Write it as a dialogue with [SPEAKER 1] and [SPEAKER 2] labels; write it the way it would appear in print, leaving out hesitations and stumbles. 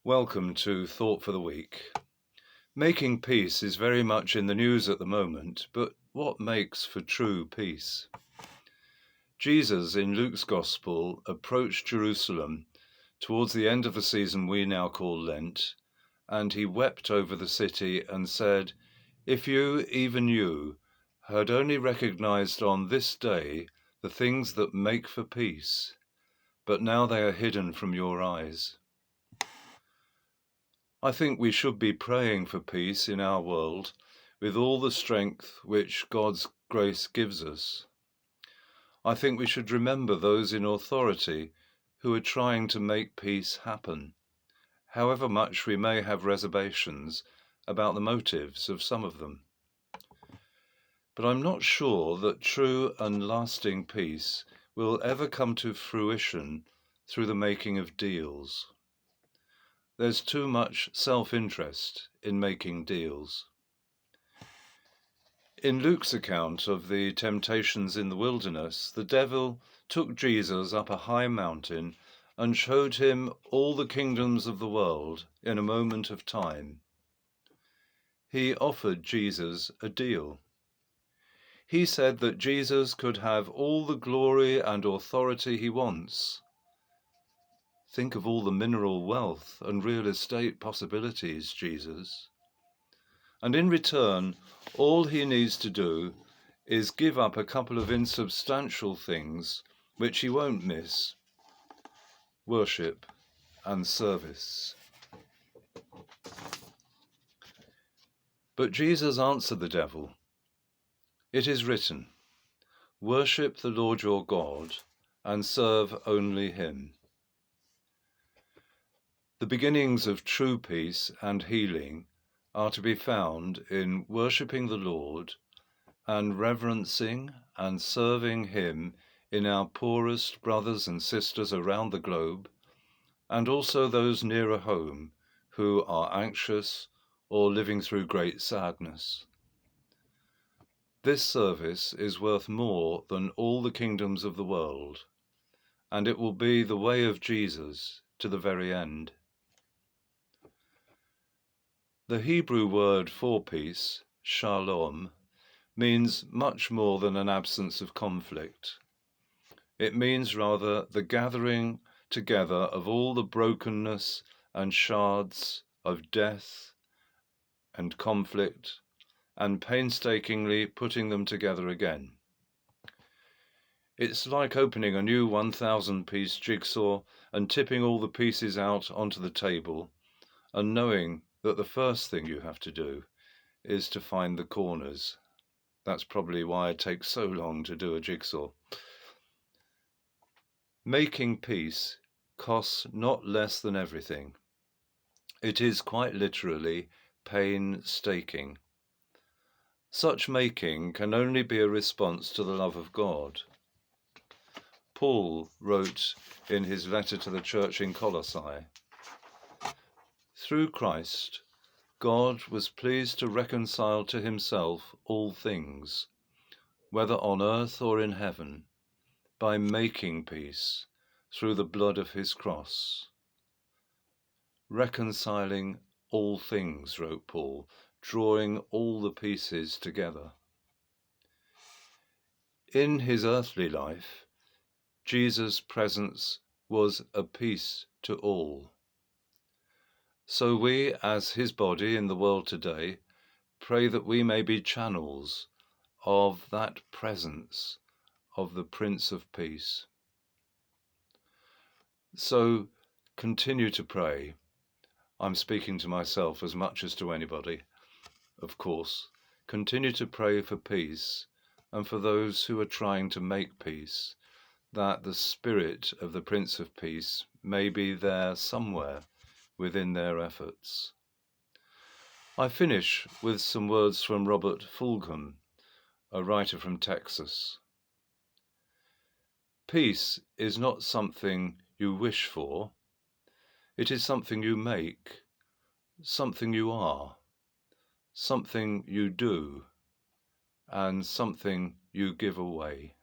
[SPEAKER 1] Welcome to Thought for the Week. Making peace is very much in the news at the moment, but what makes for true peace? Jesus, in Luke's Gospel, approached Jerusalem towards the end of the season we now call Lent, and he wept over the city and said, "If you, even you, had only recognized on this day the things that make for peace, but now they are hidden from your eyes." I think we should be praying for peace in our world with all the strength which God's grace gives us. I think we should remember those in authority who are trying to make peace happen, however much we may have reservations about the motives of some of them. But I'm not sure that true and lasting peace will ever come to fruition through the making of deals. There's too much self-interest in making deals. In Luke's account of the temptations in the wilderness, the devil took Jesus up a high mountain and showed him all the kingdoms of the world in a moment of time. He offered Jesus a deal. He said that Jesus could have all the glory and authority he wants. Think of all the mineral wealth and real estate possibilities, Jesus. And in return, all he needs to do is give up a couple of insubstantial things which he won't miss: worship and service. But Jesus answered the devil, "It is written, worship the Lord your God and serve only him." The beginnings of true peace and healing are to be found in worshipping the Lord and reverencing and serving him in our poorest brothers and sisters around the globe, and also those nearer home who are anxious or living through great sadness. This service is worth more than all the kingdoms of the world, and it will be the way of Jesus to the very end. The Hebrew word for peace, shalom, means much more than an absence of conflict. It means rather the gathering together of all the brokenness and shards of death and conflict, and painstakingly putting them together again. It's like opening a new 1,000-piece jigsaw and tipping all the pieces out onto the table, and knowing that the first thing you have to do is to find the corners. That's probably why it takes so long to do a jigsaw. Making peace costs not less than everything. It is quite literally painstaking. Such making can only be a response to the love of God. Paul wrote in his letter to the church in Colossae, "Through Christ, God was pleased to reconcile to himself all things, whether on earth or in heaven, by making peace through the blood of his cross." Reconciling all things, wrote Paul, drawing all the pieces together. In his earthly life, Jesus' presence was a peace to all. So we, as his body in the world today, pray that we may be channels of that presence of the Prince of Peace. So continue to pray. I'm speaking to myself as much as to anybody, of course. Continue to pray for peace and for those who are trying to make peace, that the Spirit of the Prince of Peace may be there somewhere within their efforts. I finish with some words from Robert Fulghum, a writer from Texas. Peace is not something you wish for. It is something you make, something you are, something you do, and something you give away.